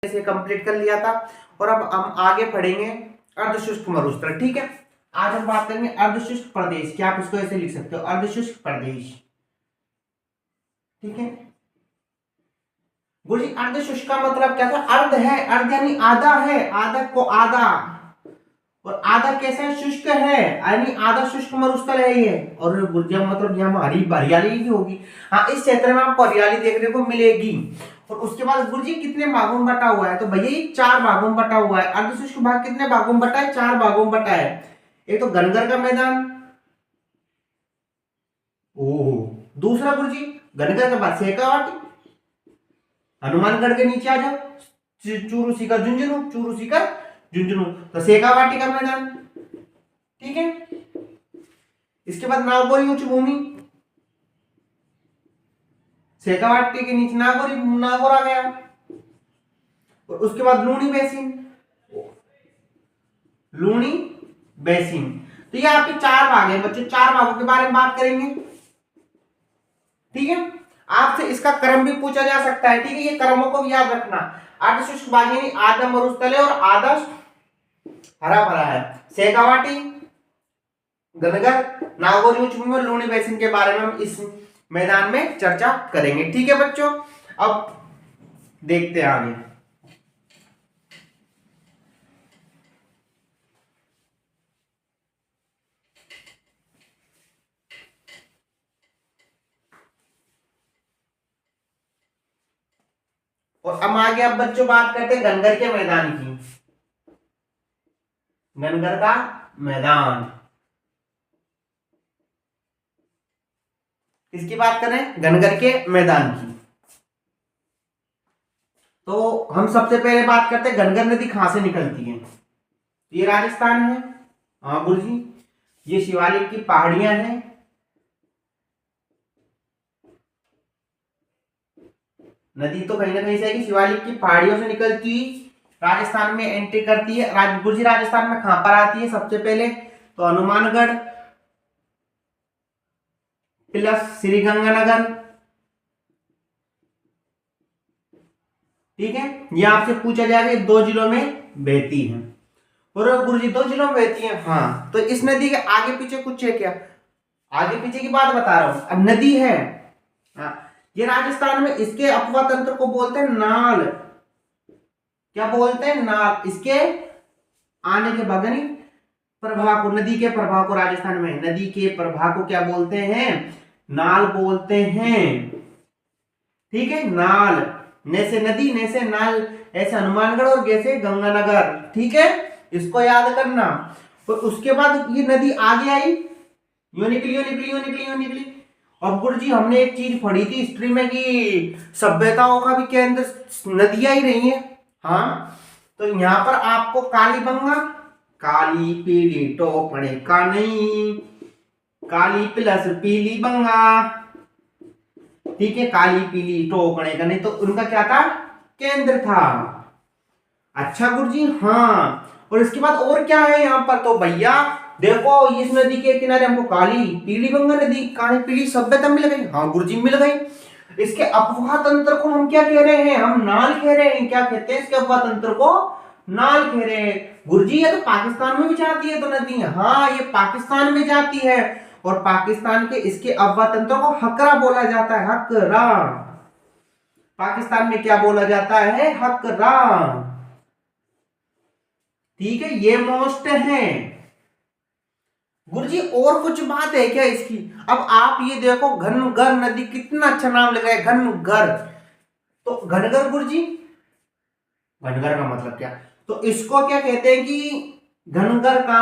से कंप्लीट कर लिया था और अब हम आगे पढ़ेंगे अर्धशुष्क मरुस्थल। ठीक है, आज हम बात करेंगे अर्धशुष्क प्रदेश, क्या आप इसको ऐसे लिख सकते हो, अर्धशुष्क प्रदेश। ठीक है गुरुजी, अर्धशुष्क का मतलब क्या था? अर्ध है, अर्ध यानी आधा है, आधा को आधा, और आधा कैसा है? शुष्क है, यानी आधा शुष्क मरुस्थल है ये। और गुरुजी मतलब यहाँ हरियाली भी होगी। हाँ, इस क्षेत्र में आपको हरियाली देखने को मिलेगी। और उसके बाद गुरुजी कितने भागों में बटा हुआ है? तो भैया ये 4 भागों में बटा हुआ है। अर्धशुष्क भाग कितने भागों में बटा है? 4 भागों में बटा है। एक तो घनगर का मैदान, ओह, दूसरा गुरुजी घनगर के बाद शेखावाटी, हनुमानगढ़ के नीचे आ जाओ, चूरू सीकर झुंझुनू, चूरू सीकर झुंझुनू, तो शेखावाटी का मैदान। ठीक है, इसके बाद नागौरी उच्च भूमि, शेखावाटी के नीचे नागौर आ गया। और उसके बाद लूणी बेसिन, लूणी बेसिन। तो ये आपके 4 भाग हैं बच्चों, 4 भागों के बारे में बात करेंगे। ठीक है, आपसे इसका क्रम भी पूछा जा सकता है। ठीक है, ये क्रमों को भी याद रखना। अर्धशुष्क भाग यानी आधा मरुस्थल है और आधा हरा भरा है। शेखावाटी, घनगर, नागौर उच्च भूमि और लूणी बेसिन के बारे में हम इस मैदान में चर्चा करेंगे। ठीक है बच्चों, अब देखते हैं आगे। और हम आगे अब बच्चों बात करते हैं घनगर के मैदान की। घनगर का मैदान किसकी बात कर रहे हैं? घनगर के मैदान की। तो हम सबसे पहले बात करते हैं घनगर नदी कहां से निकलती है। ये राजस्थान है, हाँ गुरुजी, ये शिवालिक की पहाड़ियां हैं, नदी तो कहीं ना कहीं से शिवालिक की पहाड़ियों से निकलती राजस्थान में एंट्री करती है। गुरुजी राजस्थान में कहां पर आती है? सबसे पहले तो हनुमानगढ़ प्लस श्रीगंगानगर। ठीक है, यह आपसे पूछा जाएगा 2 जिलों में बहती है। और गुरुजी 2 जिलों में बहती है, हाँ, तो इस नदी के आगे पीछे कुछ है क्या? आगे पीछे की बात बता रहा हूं। अब नदी है, हाँ, ये राजस्थान में इसके अपवा तंत्र को बोलते हैं नाल। क्या बोलते हैं? नाल। इसके आने के बगनी प्रवाह को, नदी के प्रवाह को, राजस्थान में नदी के प्रवाह को क्या बोलते हैं? नाल बोलते हैं। ठीक है, नाल, ने से नदी, ने से नाल, ऐसे हनुमानगढ़ और जैसे गंगानगर। ठीक है, इसको याद करना। और उसके बाद ये नदी आगे आई, यूं निकली, यूं निकली, यूं निकली, यूं निकली। और गुरुजी हमने एक चीज पढ़ी थी हिस्ट्री में कि सभ्यताओं का भी केंद्र नदियां ही रही हैं। हाँ, तो यहां पर आपको कालीबंगा, काली पीली टोपड़े का नहीं, काली प्लस पीली बंगा। ठीक है, काली पीली टोकने का नहीं, तो उनका क्या था? केंद्र था। अच्छा गुरुजी, हाँ, और इसके बाद और क्या है यहाँ पर? तो भैया देखो, इस नदी के किनारे हमको काली पीली बंगा नदी, काली पीली सभ्यता मिल गई। हाँ गुरुजी, मिल गई। इसके अपवाह तंत्र को हम क्या कह रहे हैं? हम नाल कह रहे हैं। क्या कहते हैं इसके अपवाह तंत्र को? नाल कह रहे हैं। गुरुजी ये तो पाकिस्तान में भी जाती है तो नदी, हाँ, ये पाकिस्तान में जाती है। और पाकिस्तान के इसके अपवाह तंत्र को हकरा बोला जाता है, हकरा। पाकिस्तान में क्या बोला जाता है? हकरा। ठीक है, ये मोस्ट है। गुरुजी और कुछ बात है क्या इसकी? अब आप ये देखो, घनगर नदी, कितना अच्छा नाम लग रहा है, घनगर। तो घनगर गुरुजी, घनगर का मतलब क्या? तो इसको क्या कहते हैं कि घनगर का,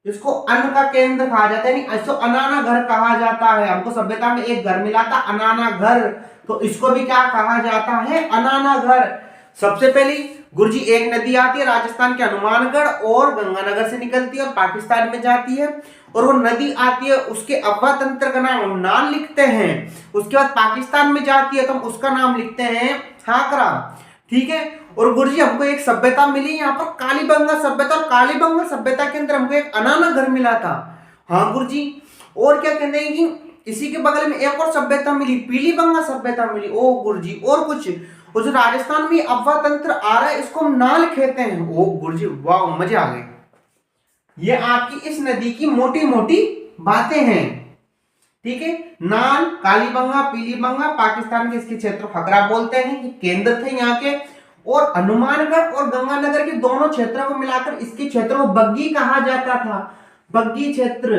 इसको अन्न का केंद्र कहा जाता है, इसको अनाना घर कहा जाता है। हमको सभ्यता में एक घर मिला था, अनाना घर, तो इसको भी क्या कहा जाता है? अनाना घर। सबसे पहली गुरुजी एक नदी आती है राजस्थान के हनुमानगढ़ और गंगानगर से निकलती है और पाकिस्तान में जाती है। और वो नदी आती है, उसके अपवाह तंत्र का नाम हम नाल लिखते हैं। उसके बाद पाकिस्तान में जाती है तो हम उसका नाम लिखते हैं हाकरा। ठीक है, और गुरुजी हमको एक सभ्यता मिली यहाँ पर, कालीबंगा सभ्यता, और कालीबंगा सभ्यता के अंदर हमको एक अनाना घर मिला था। हाँ गुरुजी, और क्या कहते हैं कि इसी के बगल में एक और सभ्यता मिली, पीलीबंगा सभ्यता मिली। ओ गुरुजी, और कुछ? और जो राजस्थान में अफवाह तंत्र आ रहा है इसको हम नाल कहते हैं। ओ गुरुजी वाह, मजे आ गए। ये आपकी इस नदी की मोटी मोटी बातें हैं, ठीक है। नाल, कालीबंगा, पीलीबंगा पाकिस्तान के इसके क्षेत्र खकरा बोलते हैं, ये केंद्र थे यहाँ के। और हनुमानगढ़ और गंगानगर के दोनों क्षेत्रों को मिलाकर इसके क्षेत्र को बग्गी कहा जाता था। बग्गी क्षेत्र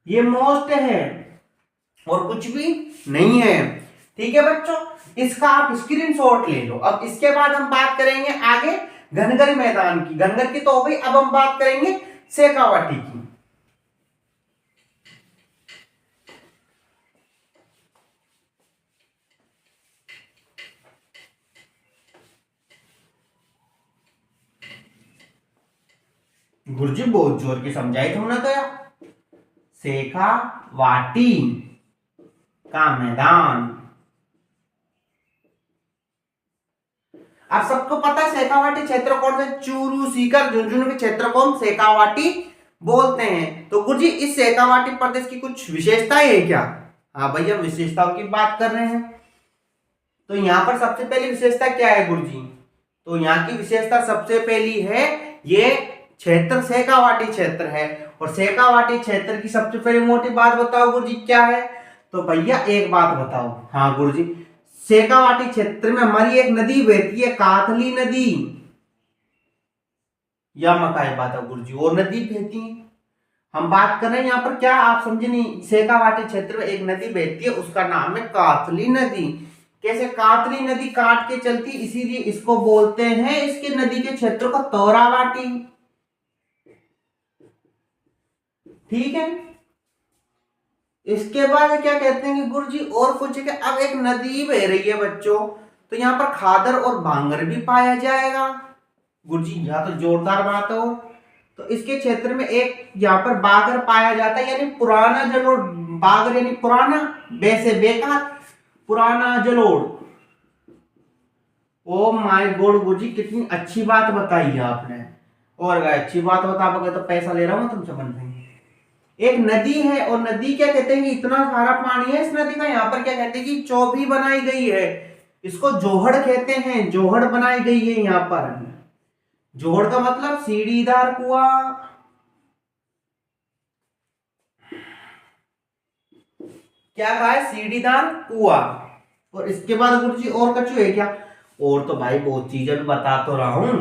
ये मोस्ट है और कुछ भी नहीं है, ठीक है बच्चों। इसका आप स्क्रीनशॉट ले लो। अब इसके बाद हम बात करेंगे आगे घनगर मैदान की। घनगर की तो हो गई, अब हम बात करेंगे शेखावाटी की। गुरुजी बहुत जोर की समझाई तुमने तो यार। शेखावाटी का मैदान, आप सबको पता है शेखावाटी क्षेत्र कौन से? चूरू, सीकर, झुंझुनू के क्षेत्र को हम शेखावाटी बोलते हैं। तो गुरुजी इस शेखावाटी प्रदेश की कुछ विशेषताएं है क्या? हाँ भैया, विशेषताओं की बात कर रहे हैं। तो यहाँ पर सबसे पहली विशेषता क्या है गुरुजी? तो यहाँ की विशेषता सबसे पहली है, ये क्षेत्र शेखावाटी क्षेत्र है। और शेखावाटी क्षेत्र की सबसे पहली मोटी बात बताओ गुरुजी क्या है? तो भैया एक बात बताओ। हाँ गुरुजी, शेखावाटी क्षेत्र में हमारी एक नदी बहती है, काथली नदी। या मकाई बात है गुरुजी, और नदी बहती है। हम बात कर रहे हैं यहाँ पर क्या, आप समझे नहीं? शेखावाटी क्षेत्र में एक नदी बहती है, उसका नाम है काथली नदी। कैसे? काथली नदी काट के चलती, इसीलिए इसको बोलते हैं, इसके नदी के क्षेत्र को तोरावाटी, ठीक है। इसके बाद क्या कहते हैं कि गुरुजी और कुछ है, अब एक नदी बह रही है बच्चों, तो यहाँ पर खादर और भांगर भी पाया जाएगा। गुरुजी यहाँ तो जोरदार बात हो। तो इसके क्षेत्र में एक यहाँ पर बागर पाया जाता है, यानी पुराना जलोढ़। बागर यानी पुराना, वैसे बेकार, पुराना जलोढ़। ओ माय गॉड गुरुजी, कितनी अच्छी बात बताई है आपने। और अच्छी बात बता पाओगे तो पैसा ले रहा हूं तुमसे बन रही। एक नदी है, और नदी क्या कहते हैं कि इतना सारा पानी है इस नदी का, यहाँ पर क्या कहते हैं कि चौबी बनाई गई है, इसको जोहड़ कहते हैं। जोहड़ बनाई गई है यहाँ पर। जोहड़ का मतलब सीढ़ीदार कुआं। क्या कहा है? सीढ़ीदार कुआं। और इसके बाद गुरुजी और कछु है क्या? और तो भाई बहुत चीजें भी बता तो रहा हूं।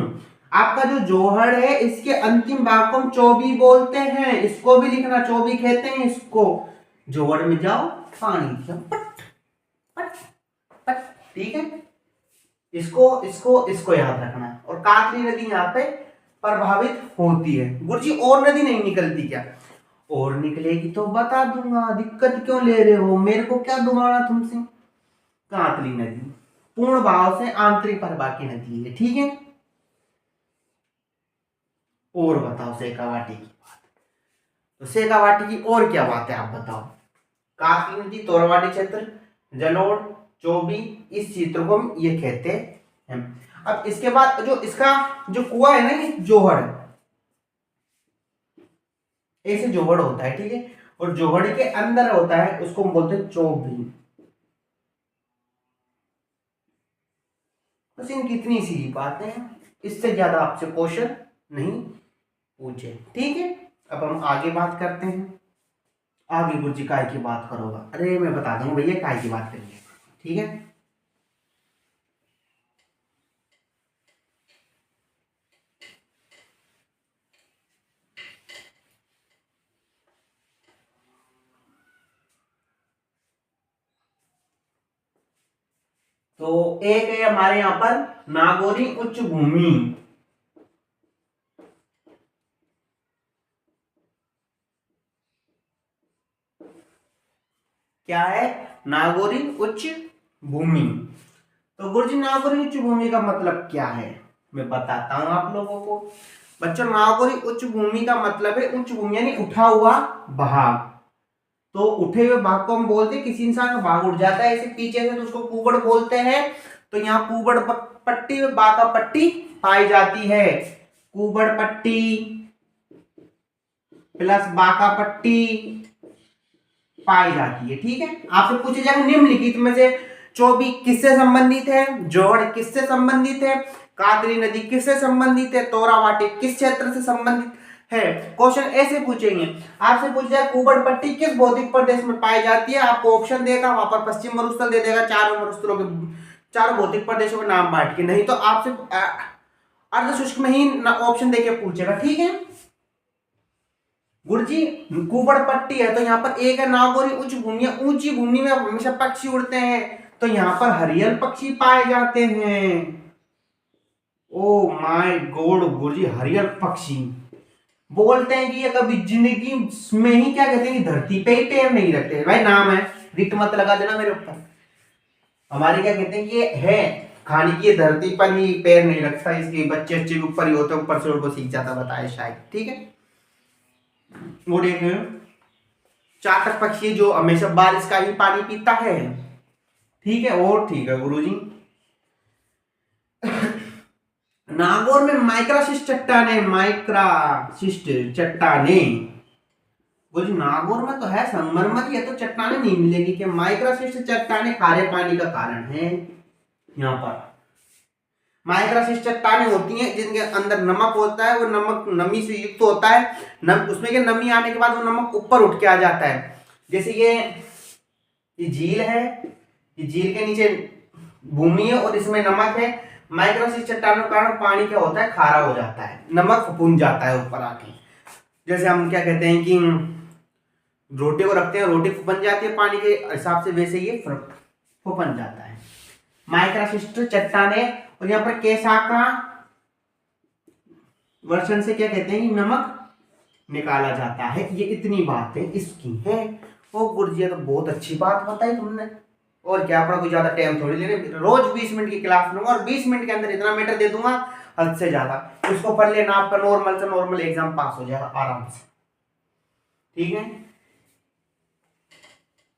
आपका जो जोहड़ है, इसके अंतिम भाग को हम चौबी बोलते हैं, इसको भी लिखना, चौबी कहते हैं इसको। जोहड़ में जाओ, पानी पट पट पट, ठीक है। इसको इसको इसको याद रखना। और कातली नदी यहाँ पे प्रभावित होती है। गुरुजी और नदी नहीं निकलती क्या? और निकलेगी तो बता दूंगा, दिक्कत क्यों ले रहे हो? मेरे को क्या दुबारा तुमसे? कातली नदी पूर्ण भाव से आंतरिक प्रवाह की नदी है, ठीक है। और बताओ शेखावाटी की बात। तो शेखावाटी की और क्या बात है आप बताओ? काफी नदी, तोरवाटी क्षेत्र, जलोढ़, चौबी, इस क्षेत्र को हम ये कहते हैं। अब इसके बाद जो इसका जो कुआं है ना, ये जोहड़, ऐसे जोहड़ होता है, ठीक है। और जोहड़ के अंदर होता है, उसको हम बोलते हैं चौबी। बस इन कितनी सी बातें हैं, इससे ज्यादा आपसे क्वेश्चन नहीं पूछे, ठीक है। अब हम आगे बात करते हैं। आगे गुरुजी काय की बात करोगा? अरे मैं बता दूंगा भैया काय की बात करेंगे, ठीक है। तो एक है हमारे यहां पर नागौरी उच्च भूमि। क्या है? नागौरी उच्च भूमि। तो गुरुजी नागौरी उच्च भूमि का मतलब क्या है, मैं बताता हूं आप लोगों को। बच्चों, नागौरी उच्च भूमि का मतलब है उच्च भूमि यानी उठा हुआ भाग। तो उठे हुए भाग को हम बोलते हैं, किसी इंसान का भाग उठ जाता है ऐसे पीछे से, तो उसको कुबड़ बोलते हैं। तो यहाँ कुबड़ पट्टी में बाका पट्टी पाई जाती है। कुबड़ पट्टी प्लस बाका पट्टी पाई जाती है, ठीक है। आपसे पूछे जाएगा निम्नलिखित में से चौबी किससे संबंधित है, जोड़ किससे संबंधित है, कातरी नदी किससे संबंधित है, तोरावाटी किस क्षेत्र से संबंधित है। क्वेश्चन ऐसे पूछेंगे। आपसे पूछ जाए कुबड़ पट्टी किस भौतिक प्रदेश में पाई जाती है, आपको ऑप्शन देगा, वहां पर पश्चिम मरुस्थल दे देगा, चारों मरुस्थलों के चारों भौतिक प्रदेशों के नाम बांट के, नहीं तो आपसे अर्ध शुष्क में ही ऑप्शन देके पूछेगा। ठीक है गुरुजी, कुबड़ पट्टी है तो यहाँ पर एक है नागौरी उच्च भूमि, ऊंची भूमि में हमेशा पक्षी उड़ते हैं, तो यहाँ पर हरियल पक्षी पाए जाते हैं। ओ माय गॉड गुरुजी, हरियल पक्षी बोलते हैं कि ये कभी जिंदगी में ही क्या कहते हैं कि धरती पे ही पैर नहीं रखते। भाई नाम है, रिट मत लगा देना मेरे ऊपर। हमारे क्या कहते हैं ये है खाने की, धरती पर ही पैर नहीं रखता, इसके बच्चे अच्छे के ऊपर ही होते, ऊपर से उनको सीख जाता, बताए शायद। ठीक है वो देख चातक पक्षी जो हमेशा बारिश का ही पानी पीता है। ठीक है और ठीक है गुरुजी। नागौर में माइक्रासिस्ट चट्टाने, माइक्रासिस्ट चट्टाने गुरुजी, नागौर में तो है संगमरमर, ये तो चट्टाने नहीं मिलेगी कि माइक्रासिस्ट चट्टाने खारे पानी का कारण है। यहाँ पर माइक्रासिस्ट चट्टाने होती हैं जिनके अंदर नमक होता है, वो नमक नमी से युक्त होता है, उसमें के नमी आने के बाद वो नमक ऊपर उठ के आ जाता है। जैसे ये झील है, ये झील के नीचे भूमि है और इसमें नमक है। माइक्रोसिस्ट चट्टानों के कारण पानी क्या होता है, खारा हो जाता है, नमक फुफुन जाता है ऊपर आके। जैसे हम क्या कहते हैं कि रोटी को रखते हैं, रोटी फुफन जाती है पानी के हिसाब से, वैसे ये फुफन जाता है माइक्रोसिस्ट चट्टाने। और यहाँ पर कैसाका वर्षण से क्या कहते हैं कि नमक निकाला जाता है। ये इतनी बातें इसकी है। ओ गुरुजी तो बहुत अच्छी बात बताई तुमने, और क्या पड़ा, कोई ज्यादा टाइम थोड़ी लेने, रोज 20 मिनट की क्लास लूंगा और 20 मिनट के अंदर इतना मीटर दे दूंगा, हद से ज्यादा। इसको पढ़ लेना, आपका नॉर्मल से नॉर्मल एग्जाम पास हो जाएगा आराम से। ठीक है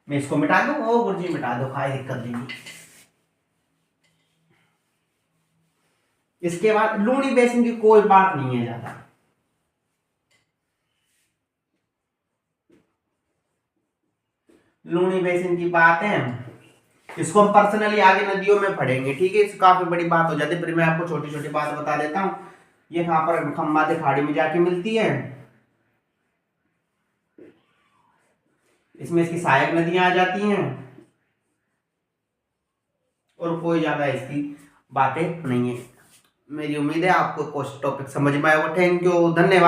मैं इसको मिटा दूं, ओ गुरुजी मिटा दो, खाए दिक्कत नहीं। इसके बाद लूनी बेसिन की कोई बात नहीं है ज्यादा। लूनी बेसिन की बात है, इसको हम पर्सनली आगे नदियों में पढ़ेंगे। ठीक है काफी बड़ी बात हो जाती है, फिर मैं आपको छोटी छोटी बात बता देता हूँ। ये कहां पर खंबाते खाड़ी में जाके मिलती है, इसमें इसकी सहायक नदियां आ जाती हैं और कोई ज्यादा इसकी बातें नहीं है। मेरी उम्मीद है आपको टॉपिक समझ में आएगा। थैंक यू, धन्यवाद।